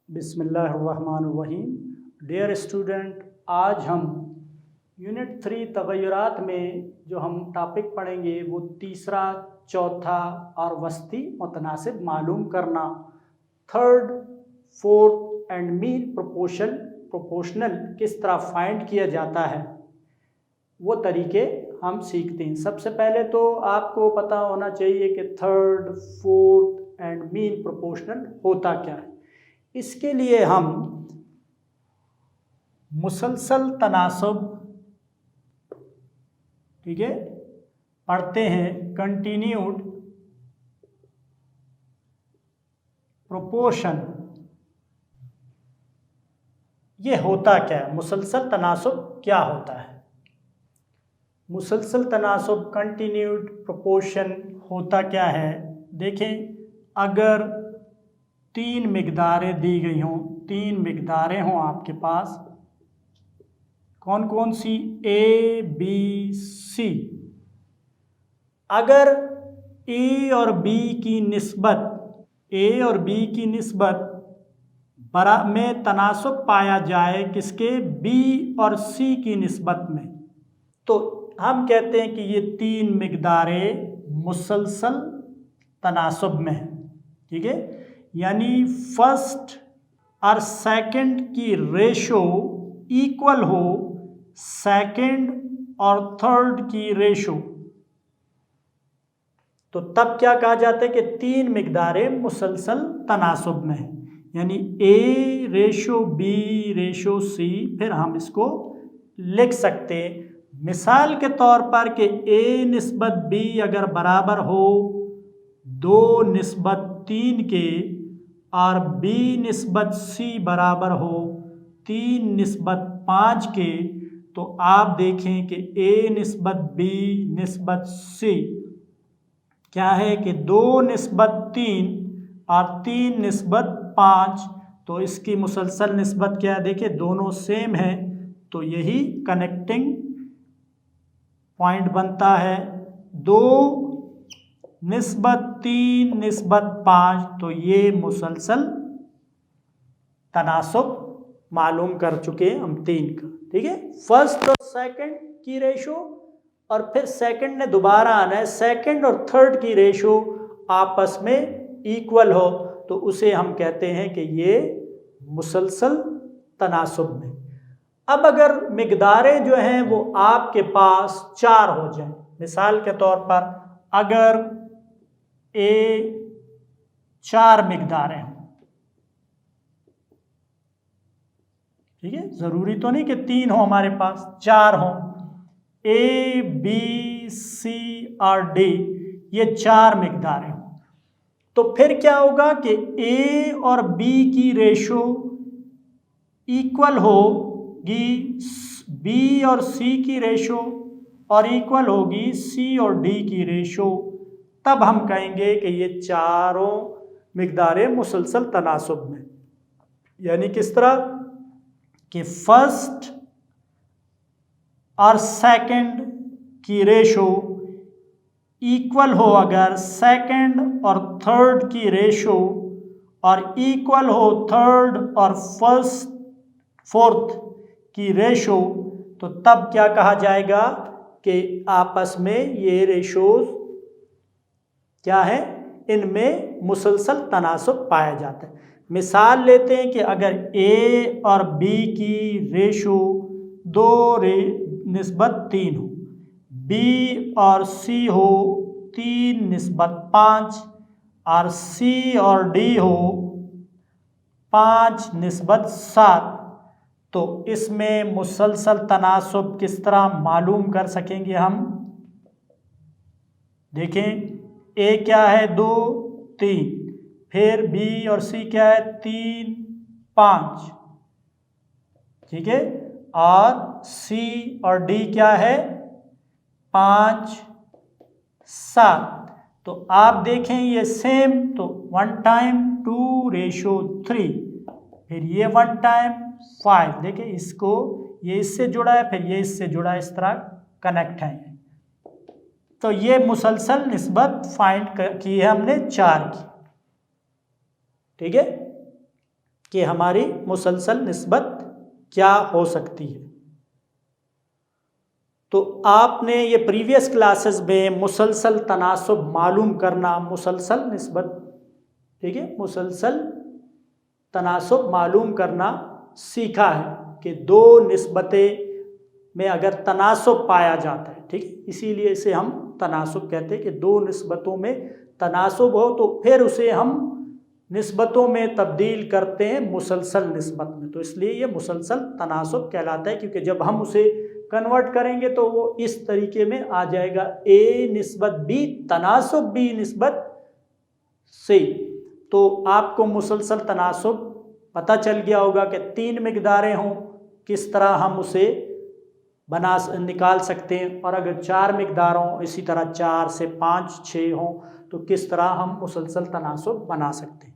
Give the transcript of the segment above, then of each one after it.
बिस्मिल्लाहिर्रहमानिर्रहीम। Dear student, आज हम यूनिट 3 तग़य्युरात में जो हम टॉपिक पढ़ेंगे वो तीसरा, चौथा और वस्ती मुतनासिब मालूम करना, third, fourth and mean proportional किस तरह फाइंड किया जाता है वो तरीके हम सीखते हैं। सबसे पहले तो आपको पता होना चाहिए कि third, fourth and mean proportional होता क्या है। इसके लिए हम मुसलसल तनासब, ठीक है, पढ़ते हैं। कंटिन्यूड प्रोपोर्शन, ये होता क्या है? मुसलसल तनासब क्या होता है? मुसलसल तनासब कंटिन्यूड प्रोपोर्शन होता क्या है? देखें, अगर तीन मिकदारें दी गई हों, तीन मिकदारें हों आपके पास, कौन कौन सी? ए, बी, सी। अगर ए और बी की निस्बत, ए और बी की निस्बत बरा में तनासब पाया जाए किसके? बी और सी की निस्बत में, तो हम कहते हैं कि ये तीन मिकदारें मुसलसल तनासब में हैं। ठीक है, यानी फर्स्ट और सेकंड की रेशो इक्वल हो सेकंड और थर्ड की रेशो, तो तब क्या कहा जाता है कि तीन मिकदारें मुसलसल तनासब में हैं। यानी ए रेशो बी रेशो सी, फिर हम इसको लिख सकते मिसाल के तौर पर कि ए निस्बत बी अगर बराबर हो 2:3 के और बी निस्बत सी बराबर हो 3:5 के, तो आप देखें कि ए निस्बत बी निस्बत सी क्या है कि 2:3 और 3:5, तो इसकी मुसलसल निस्बत क्या है? देखिए दोनों सेम है, तो यही कनेक्टिंग पॉइंट बनता है। 2:3:5, तो ये मुसलसल तनासब मालूम कर चुके हैं हम तीन का। ठीक है, फर्स्ट और सेकंड की रेशो, और फिर सेकंड ने दोबारा आना है, सेकंड और थर्ड की रेशो आपस में इक्वल हो, तो उसे हम कहते हैं कि ये मुसलसल तनासब में। अब अगर मिकदारें जो हैं वो आपके पास चार हो जाएं, मिसाल के तौर पर अगर ए चार मिकदारें हों, ठीक है, ज़रूरी तो नहीं कि तीन हो, हमारे पास चार हों, ए बी सी और डी, ये चार मिकदारें हों, तो फिर क्या होगा कि ए और बी की रेशो इक्वल होगी बी और सी की रेशो, और इक्वल होगी सी और डी की रेशो, तब हम कहेंगे कि ये चारों मिकदारें मुसलसल तनासब में। यानी किस तरह कि फर्स्ट और सेकंड की रेशो इक्वल हो अगर सेकंड और थर्ड की रेशो, और इक्वल हो थर्ड और फोर्थ की रेशो, तो तब क्या कहा जाएगा कि आपस में ये रेशोज क्या है? इनमें मुसलसल तनासब पाया जाता है। मिसाल लेते हैं कि अगर ए और बी की रेशो 2:3 हो, बी और सी हो 3:5, और सी और डी हो 5:7, तो इसमें मुसलसल तनासब किस तरह मालूम कर सकेंगे हम? देखें, ए क्या है? 2, 3, फिर बी और सी क्या है? 3, 5, ठीक है, और सी और डी क्या है? 5, 7, तो आप देखें ये सेम, तो 1:2:3, फिर ये 1:5, देखिए इसको ये इससे जुड़ा है, फिर ये इससे जुड़ा है, इस तरह कनेक्ट है। तो ये मुसलसल निस्बत फाइंड की है हमने चार की। ठीक है, कि हमारी मुसलसल निस्बत क्या हो सकती है। तो आपने ये प्रीवियस क्लासेस में मुसलसल तनासुब मालूम करना, मुसलसल निस्बत, ठीक है, मुसलसल तनासुब मालूम करना सीखा है कि दो निस्बतें में अगर तनासुब पाया जाता है, ठीक है, इसीलिए इसे हम तनासुब कहते हैं कि दो निस्बतों में तनासुब हो तो फिर उसे हम निस्बतों में तब्दील करते हैं मुसलसल निस्बत में। तो इसलिए ये मुसलसल तनासुब कहलाता है, क्योंकि जब हम उसे कन्वर्ट करेंगे तो वो इस तरीके में आ जाएगा, ए निस्बत बी तनासुब बी निस्बत सी। तो आपको मुसलसल तनासुब पता चल गया होगा कि 3 मिकदारें हों किस तरह हम उसे निकाल सकते हैं, और अगर 4 मिकदार हों, इसी तरह 4 से 5 6 हों, तो किस तरह हम मुसलसल तनासुब बना सकते हैं।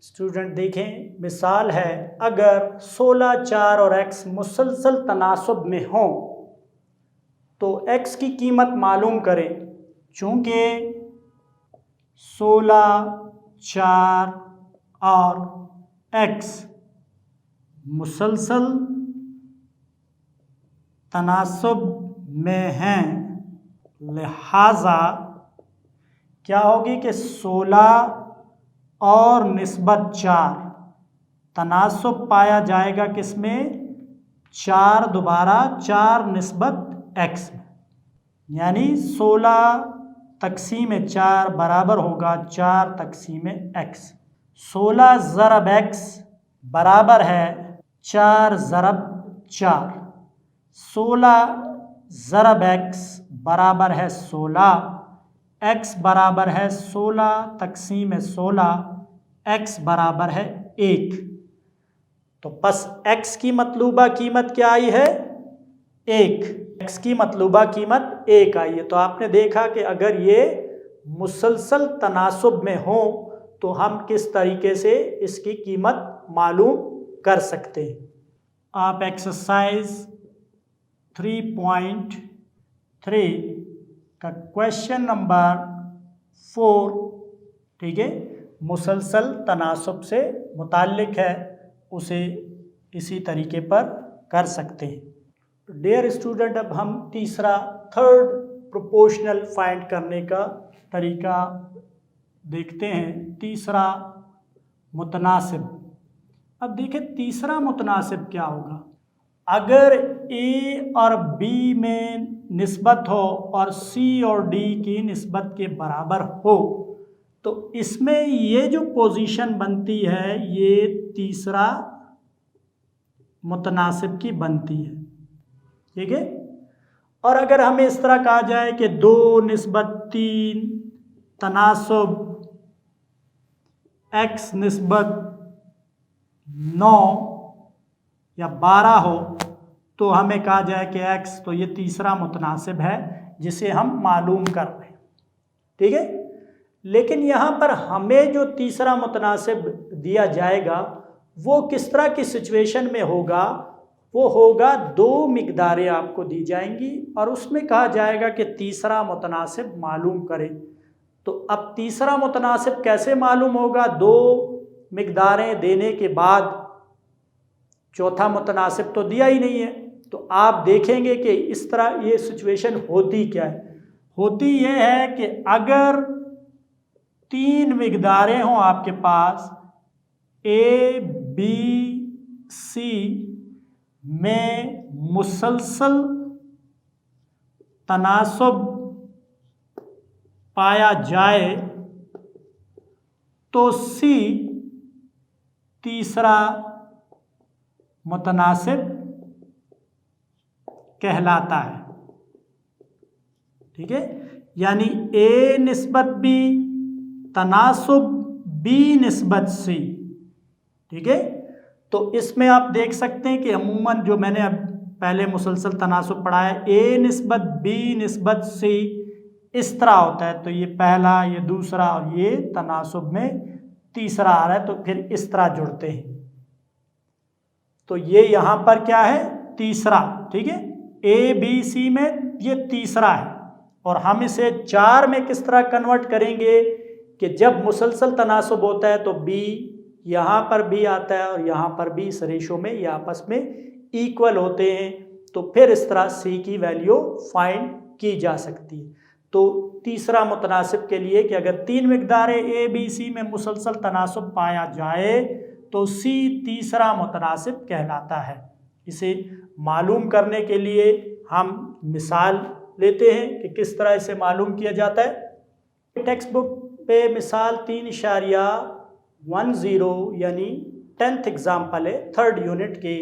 स्टूडेंट देखें, मिसाल है, अगर 16 4 और x मुसलसल तनासुब में हों तो x की कीमत मालूम करें। चूँकि 16 4 और x मुसलसल तनासुब में हैं, लिहाजा क्या होगी कि 16 और निस्बत 4 तनासुब पाया जाएगा किसमें, 4 दोबारा 4 निस्बत x में, यानी 16 तक़सीम 4 बराबर होगा 4 तक़सीम x। 16 ज़रब x बराबर है 4 ज़रब 4। 16 ज़रब x बराबर है 16, x बराबर है 16 तक़सीम 16, x बराबर है 1। तो बस x की मतलूबा कीमत क्या आई है, 1। x की मतलूबा कीमत 1 आई है। तो आपने देखा कि अगर ये मुसलसल तनासुब में हो तो हम किस तरीके से इसकी कीमत मालूम कर सकते हैं। आप एक्सरसाइज 3.3 का क्वेश्चन नंबर 4, ठीक है, मुसलसल तनासुब से मुताल्लिक है, उसे इसी तरीके पर कर सकते हैं। डियर स्टूडेंट, अब हम तीसरा थर्ड प्रोपोर्शनल फाइंड करने का तरीका देखते हैं। तीसरा मुतनासिब। अब देखें तीसरा मुतनासिब क्या होगा। अगर ए और बी में निस्बत हो और सी और डी की निस्बत के बराबर हो तो इसमें ये जो पोजीशन बनती है ये तीसरा मुतनासिब की बनती है, ठीक है। और अगर हमें इस तरह कहा जाए कि 2 निस्बत 3 तनासुब x निस्बत 9 या 12 हो तो हमें कहा जाए कि x, तो ये तीसरा मुतनासिब है जिसे हम मालूम कर रहे हैं, ठीक है। लेकिन यहाँ पर हमें जो तीसरा मुतनासिब दिया जाएगा वो किस तरह की सिचुएशन में होगा, वो होगा 2 मिकदारें आपको दी जाएंगी और उसमें कहा जाएगा कि तीसरा मुतनासिब मालूम करें। तो अब तीसरा मुतनासिब कैसे मालूम होगा, 2 मिकदारें देने के बाद चौथा मुतनासिब तो दिया ही नहीं है। तो आप देखेंगे कि इस तरह ये सिचुएशन होती क्या है। होती ये है कि अगर 3 मिकदारें हों आपके पास, ए बी सी में मुसलसल तनासुब पाया जाए तो सी तीसरा मुतनासिब कहलाता है, ठीक है। यानी ए निस्बत बी तनासुब बी निस्बत सी, ठीक है। तो इसमें आप देख सकते हैं कि अमूमन जो मैंने अब पहले मुसलसल तनासुब पढ़ा है, ए निस्बत बी निस्बत सी इस तरह होता है। तो ये पहला, ये दूसरा और ये तनासुब में तीसरा आ रहा है, तो फिर इस तरह जुड़ते हैं। तो ये यहाँ पर क्या है, तीसरा, ठीक है। ए बी सी में ये तीसरा है और हम इसे 4 में किस तरह कन्वर्ट करेंगे कि जब मुसलसल तनासुब होता है तो बी यहाँ पर भी आता है और यहाँ पर भी इस रेशो में ये आपस में इक्वल होते हैं, तो फिर इस तरह सी की वैल्यू फाइंड की जा सकती है। तो तीसरा मुतनासिब के लिए कि अगर 3 मिक़दारें ए बी सी में मुसलसल तनासुब पाया जाए तो सी तीसरा मुतनासिब कहलाता है। इसे मालूम करने के लिए हम मिसाल लेते हैं कि किस तरह इसे मालूम किया जाता है। टेक्स्ट बुक पे मिसाल 3.10 यानी 10th एग्जाम्पल है 3rd यूनिट के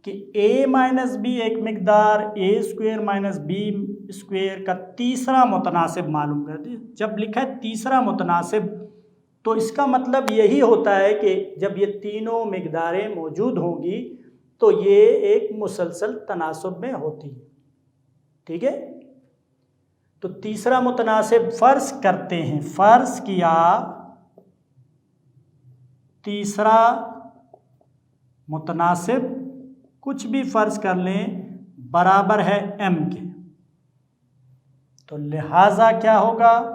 कि a माइनस बी एक मिक़दार a square minus B square का तीसरा मुतनासिब मालूम कर दिए। जब लिखा है तीसरा मुतनासिब तो इसका मतलब यही होता है कि जब ये तीनों मिक़दारें मौजूद होंगी तो ये एक मुसलसल तनासुब में होती है। ठीक है, तो तीसरा मुतनासिब फ़र्ज़ करते हैं, फ़र्ज़ किया तीसरा मुतनासिब कुछ भी फ़र्ज़ कर लें बराबर है m के, तो लिहाजा क्या होगा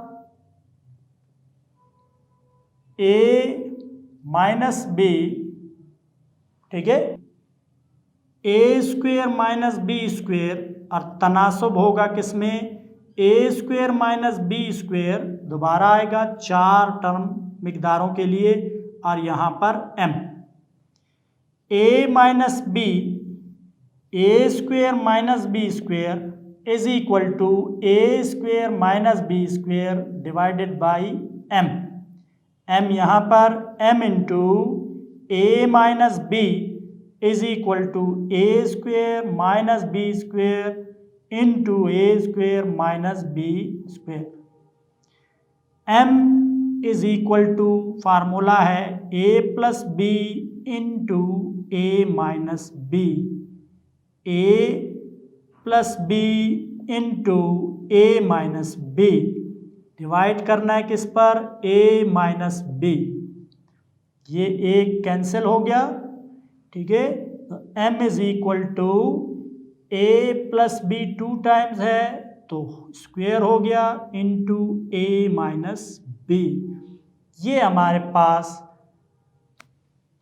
a माइनस बी, ठीक है, ए स्क्वेयर माइनस बी स्क्वेयर और तनासुब होगा किसमें ए स्क्वेयर माइनस बी स्क्वेयर, दोबारा आएगा 4 टर्म मिक़दारों के लिए और यहाँ पर m। a minus B A square minus B square is equal to A square minus B square divided by m। m यहाँ पर m into A minus B is equal to A square minus B square into A square minus B square. m is equal to formula है a plus B into A minus B, a plus B into A minus B, divide करना है किस पर a minus B, ये एक cancel हो गया। ठीक है, तो m is equal to a plus B 2 times है तो स्क्वेयर हो गया इंटू a माइनस बी। ये हमारे पास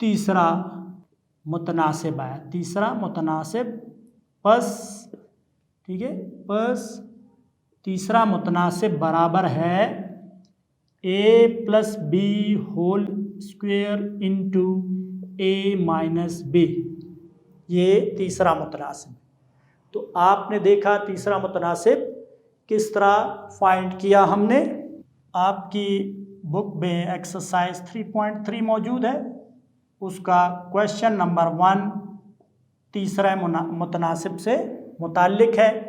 तीसरा मुतनासिब आया, तीसरा मुतनासिब। बस ठीक है, बस तीसरा मुतनासिब बराबर है a plus B whole square into A minus B, ये तीसरा मुतनासिब। तो आपने देखा तीसरा मुतनासिब किस तरह फाइंड किया हमने। आपकी बुक में एक्सरसाइज 3.3 मौजूद है, उसका क्वेश्चन नंबर 1 तीसरा मुतनासिब से मुताल्लिक है।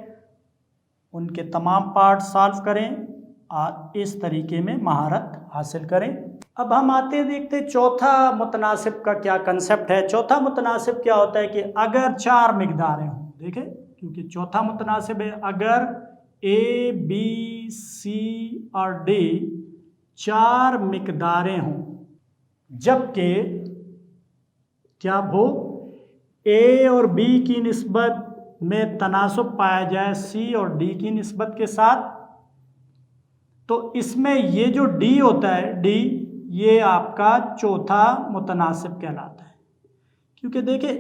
उनके तमाम पार्ट सॉल्व करें और इस तरीके में महारत हासिल करें। अब हम आते हैं देखते हैं चौथा मुतनासिब का क्या कंसेप्ट है। चौथा मुतनासिब क्या होता है कि अगर 4 मिक़दारें हों, देखें क्योंकि चौथा मुतनासिब है अगर ए बी सी और डी 4 मिक़दारें हों, जबकि क्या हो ए और बी की निस्बत में तनासुब पाया जाए सी और डी की निस्बत के साथ, तो इसमें ये जो डी होता है, डी ये आपका चौथा मुतनासिब कहलाता है। क्योंकि देखिए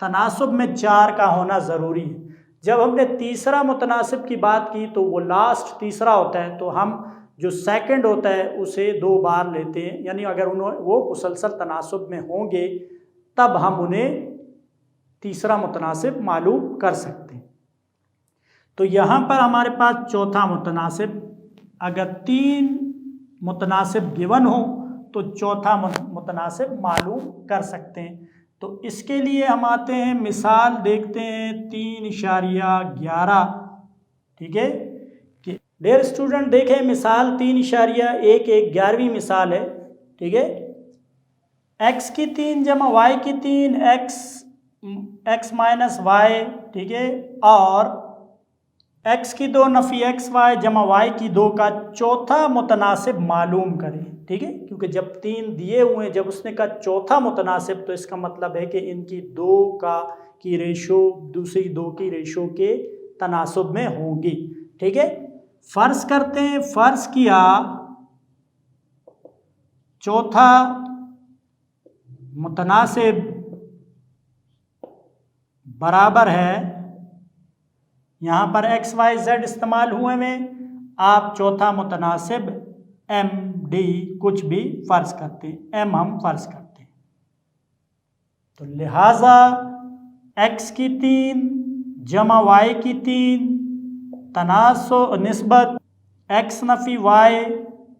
तनासुब में 4 का होना ज़रूरी है। जब हमने तीसरा मुतनासिब की बात की तो वो लास्ट तीसरा होता है, तो हम जो सेकंड होता है उसे 2 बार लेते हैं, यानी अगर वो मुसलसल तनासुब में होंगे तब हम उन्हें तीसरा मुतनासिब मालूम कर सकते हैं। तो यहाँ पर हमारे पास चौथा मुतनासिब, अगर 3 मुतनासिब गिवन हो तो चौथा मुतनासिब मालूम कर सकते हैं। तो इसके लिए हम आते हैं, मिसाल देखते हैं 3.11। ठीक है कि डियर स्टूडेंट देखें मिसाल 3.1 एक 11वीं मिसाल है। ठीक है, x की 3 जमा y की 3 x माइनस वाई, ठीक है, और x की 2 नफ़ी एक्स वाई जमा y की 2 का चौथा मुतनासिब मालूम करें। ठीक है, क्योंकि जब 3 दिए हुए हैं, जब उसने कहा चौथा मुतनासिब तो इसका मतलब है कि इनकी 2 की रेशो दूसरी 2 की रेशो के तनासुब में होंगी। ठीक है, फ़र्ज़ करते हैं, फ़र्ज़ किया चौथा मुतनासिब बराबर है, यहाँ पर एक्स वाई जेड इस्तेमाल हुए में, आप चौथा मुतनासिब एम डी कुछ भी फर्ज करते हैं, एम हम फर्ज करते हैं। तो लिहाजा एक्स की 3 जमा वाई की 3 तनासुब निस्बत एक्स नफ़ी वाई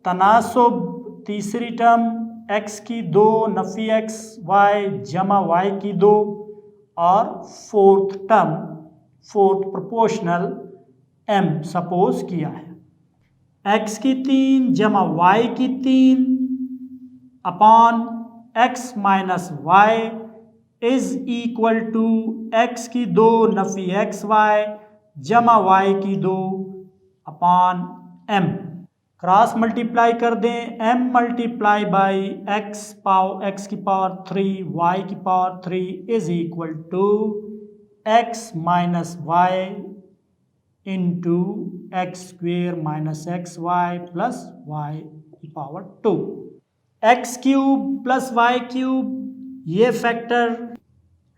तनासुब तीसरी टर्म एक्स की 2 नफ़ी एक्स वाई जमा वाई की 2 और fourth term fourth proportional M suppose किया है। एक्स की 3 जमा वाई की 3 upon X minus Y is equal to X की 2 नफ़ी एक्स वाई जमा वाई की 2 अपॉन एम। क्रॉस मल्टीप्लाई कर दें, एम मल्टीप्लाई बाई एक्स की पावर 3 वाई की power 3 is equal to X minus Y into X square minus x Y plus y की power 2। X cube plus y cube ये factor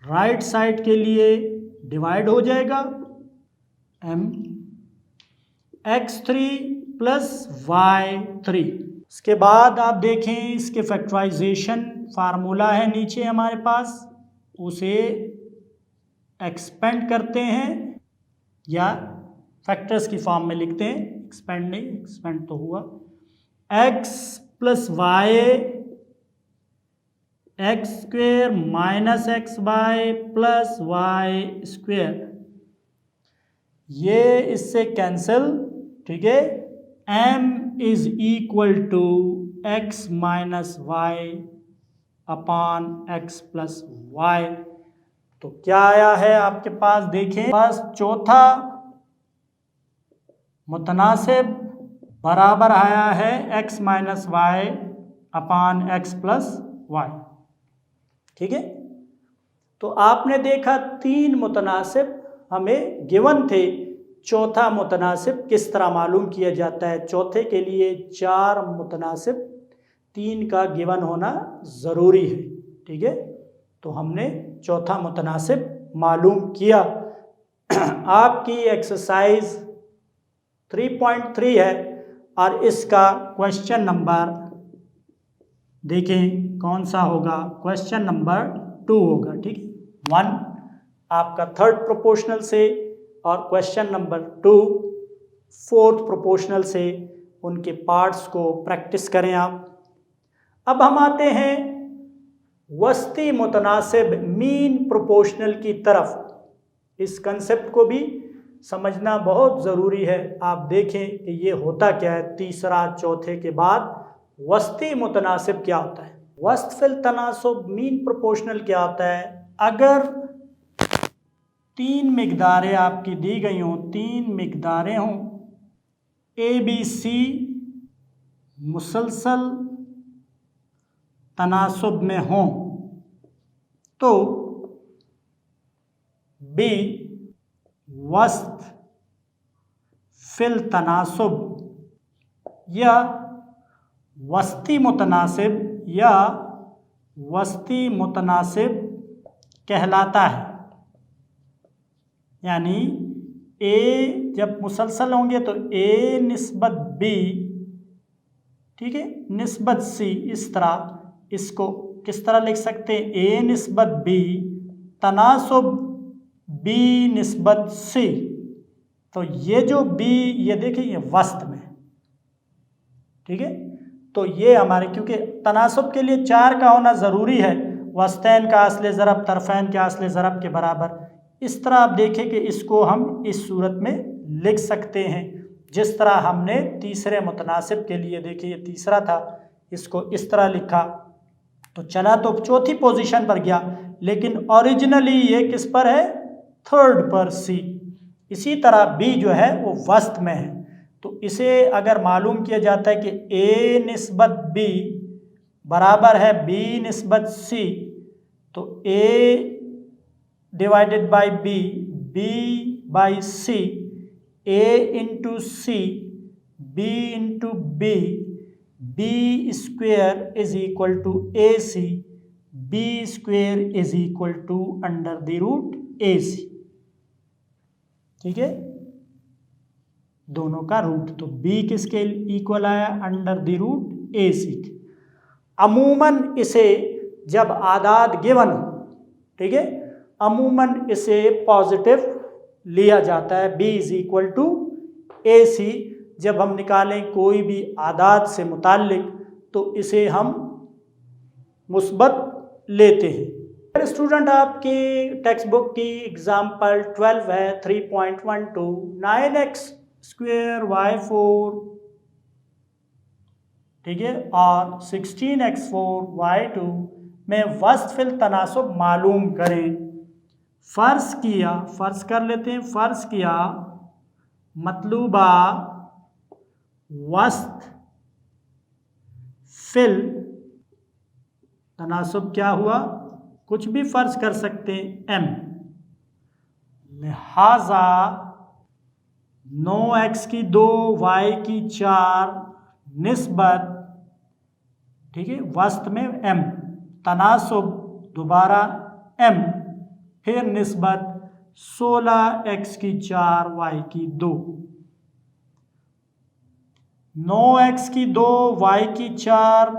right side के लिए divide हो जाएगा, M x 3 plus Y 3। इसके बाद आप देखें इसके फैक्टराइजेशन फार्मूला है नीचे हमारे पास, उसे एक्सपेंड करते हैं या फैक्टर्स की फॉर्म में लिखते हैं, एक्सपेंड नहीं, एक्सपेंड तो हुआ, X plus Y X square minus x Y plus Y square, ये इससे कैंसिल, ठीक है। m is equal to X minus Y upon X plus Y. तो क्या आया है आपके पास, देखें बस चौथा मुतनासिब बराबर आया है X minus Y upon X plus Y, ठीक है। तो आपने देखा 3 मुतनासिब हमें गिवन थे, चौथा मुतनासिब किस तरह मालूम किया जाता है। चौथे के लिए 4 मुतनासिब 3 का गिवन होना ज़रूरी है, ठीक है। तो हमने चौथा मुतनासिब मालूम किया। आपकी एक्सरसाइज 3.3 है और इसका क्वेश्चन नंबर देखें कौन सा होगा, क्वेश्चन नंबर 2 होगा, ठीक है। 1 आपका थर्ड प्रोपोर्शनल से और क्वेश्चन नंबर 2 फोर्थ प्रोपोर्शनल से, उनके पार्ट्स को प्रैक्टिस करें आप। अब हम आते हैं वस्ती मुतनासिब मीन प्रोपोर्शनल की तरफ। इस कंसेप्ट को भी समझना बहुत ज़रूरी है। आप देखें कि ये होता क्या है, तीसरा चौथे के बाद वस्ती मुतनासिब क्या होता है। वस्त फिल तनासुब मीन प्रोपोर्शनल क्या होता है, अगर 3 मिकदारें आपकी दी गई हों, 3 मिकदारें हों, ए बी सी मुसलसल तनासुब में हों, तो बी वस्त फिल तनासुब या वस्ती मुतनासिब या वस्ती मुतनासिब कहलाता है। यानी ए जब मुसलसल होंगे तो ए निस्बत बी, ठीक है, निस्बत सी, इस तरह इसको किस तरह लिख सकते हैं, ए निस्बत बी तनासुब बी निस्बत सी। तो ये जो बी, ये देखिए ये वस्त में, ठीक है। तो ये हमारे, क्योंकि तनासुब के लिए 4 का होना ज़रूरी है, वस्तैन का असले ज़रब तरफ़ैन के असले ज़रब के बराबर। इस तरह आप देखें कि इसको हम इस सूरत में लिख सकते हैं, जिस तरह हमने तीसरे मुतनासिब के लिए, देखिए ये तीसरा था, इसको इस तरह लिखा तो चला तो चौथी पोजीशन पर गया, लेकिन ओरिजिनली ये किस पर है, थर्ड पर, सी। इसी तरह बी जो है वो वस्त में है। तो इसे अगर मालूम किया जाता है कि ए निस्बत बी बराबर है बी निस्बत सी, तो A divided by B, B by C, A into C, B into B, B square is equal to A C, B square is equal to under the root A C. ठीक है, दोनों का root, तो b किसके equal आया, under the root A सी। अमूमन इसे जब आदाद गिवन हो, ठीक है, अमूमन इसे पॉजिटिव लिया जाता है, b is equal to A सी। जब हम निकालें कोई भी आदाद से मुताल्लिक तो इसे हम मुस्बत लेते हैं। स्टूडेंट, आपकी टेक्स्ट बुक की एग्जाम्पल 12 है 3.12, 9x स्क्वेयर y4, ठीक है, और 16x4 y2 में वस्तफिल तनासुब मालूम करें। फ़र्ज़ कर लेते हैं, फ़र्ज़ किया मतलूबा वस्त फिल तनासुब क्या हुआ, कुछ भी फ़र्ज़ कर सकते हैं, m, लिहाजा 9x की 2 y की 4 निस्बत, ठीक है, वस्त में m, तनासुब दोबारा m, फिर निस्बत 16x की 4 y की 2, 9x की 2 y की 4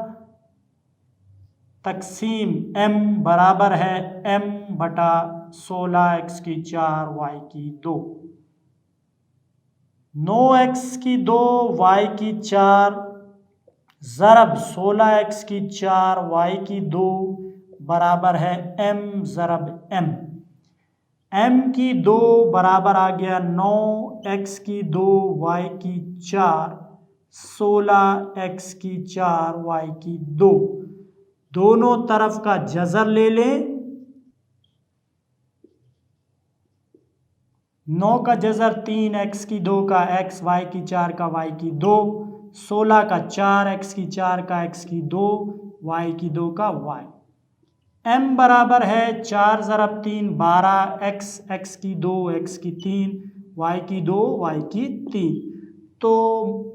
तकसीम m बराबर है m बटा 16x की 4 y की 2, 9x की 2 y की 4 ज़रब 16x की 4 y की 2 बराबर है m ज़रब m, m की 2 बराबर आ गया 9x की 2 y की 4 16x की 4 y की 2, दोनों तरफ का जज़र ले लें, 9 का जज़र 3x की 2 का x, y की 4 का y की 2, 16 का 4x की 4 का x की 2, y की 2 का y, m बराबर है 4 ज़रब 3 12, x की 2 x की 3 y की 2 y की 3। तो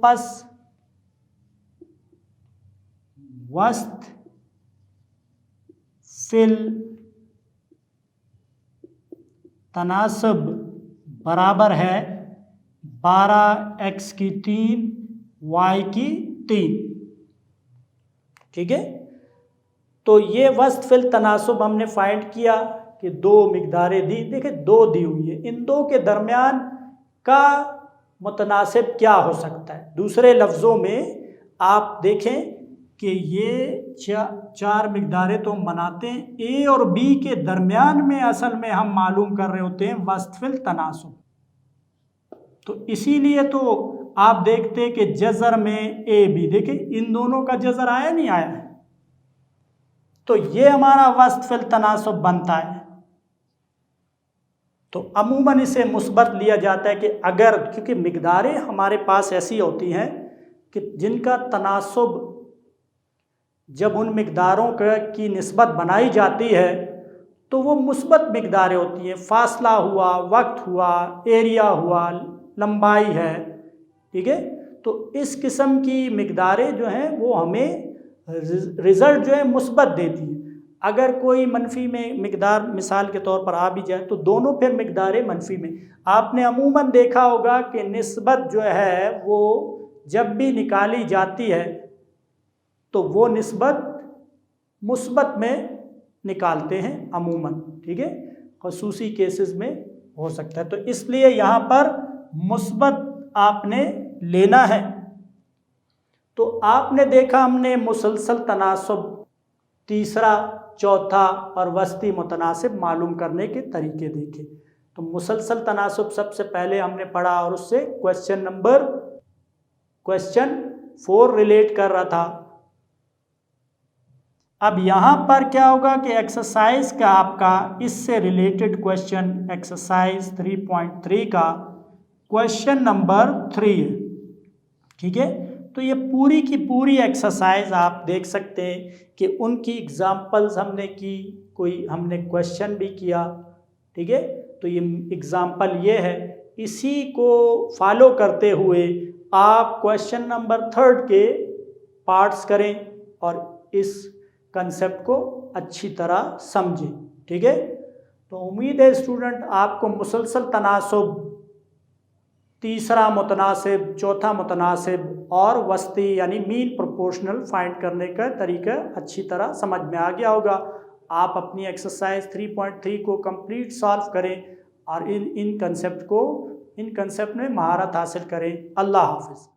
बस वस्त फिल तनासब बराबर है 12x की 3 y की 3। ठीक है, तो ये वस्त फिल तनासब हमने फाइंड किया कि दो मिकदारें दी, देखिए दो दी हुई है, इन दो के दरमियान का मुतनासिब क्या हो सकता है। दूसरे लफ्ज़ों में आप देखें कि ये चार मिकदारें तो हम बनाते हैं, ए और बी के दरमियान में असल में हम मालूम कर रहे होते हैं वस्त फिल तनासब। तो इसीलिए तो आप देखते हैं कि जज़र में ए बी, देखिए इन दोनों का जज़र आया नहीं आया है, तो ये हमारा वस्त फिल तनासब बनता है। तो अमूमन इसे मुस्बत लिया जाता है कि अगर, क्योंकि मिकदारें हमारे पास ऐसी होती हैं कि जिनका तनासब जब उन मिकदारों की निस्बत बनाई जाती है तो वो मुस्बत मिकदारें होती हैं, फासला हुआ, वक्त हुआ, एरिया हुआ, लंबाई है, ठीक है। तो इस किस्म की मिकदारें जो हैं वो हमें रिज़ल्ट जो है मुस्बत देती है। अगर कोई मनफी में मिकदार मिसाल के तौर पर आ भी जाए तो दोनों फिर मिकदारें मनफी में, आपने अमूमन देखा होगा कि निस्बत जो है वो जब भी निकाली जाती है तो वो निस्बत मुस्बत में निकालते हैं अमूमन, ठीक है, खसूसी केसेस में हो सकता है। तो इसलिए यहाँ पर मुस्बत आपने लेना है। तो आपने देखा हमने मुसलसल तनासब तीसरा, चौथा और वस्ती मुतनासिब मालूम करने के तरीके देखे। तो मुसलसल तनासब सबसे पहले हमने पढ़ा और उससे क्वेश्चन 4 रिलेट कर रहा था। अब यहाँ पर क्या होगा कि एक्सरसाइज का आपका इससे रिलेटेड क्वेश्चन एक्सरसाइज 3.3 का क्वेश्चन नंबर 3 है, ठीक है। तो ये पूरी की पूरी एक्सरसाइज आप देख सकते हैं कि उनकी एग्जाम्पल्स हमने की, कोई हमने क्वेश्चन भी किया, ठीक है। तो ये एग्जाम्पल ये है, इसी को फॉलो करते हुए आप क्वेश्चन नंबर 3 के पार्ट्स करें और इस कंसेप्ट को अच्छी तरह समझें। ठीक है, तो उम्मीद है स्टूडेंट आपको मुसलसल तनासुब, तीसरा मुतनासिब, चौथा मुतनासिब और वस्ती यानी मीन प्रोपोर्शनल फाइंड करने का तरीका अच्छी तरह समझ में आ गया होगा। आप अपनी एक्सरसाइज 3.3 को कंप्लीट सॉल्व करें और इन कंसेप्ट में महारत हासिल करें। अल्लाह हाफिज़।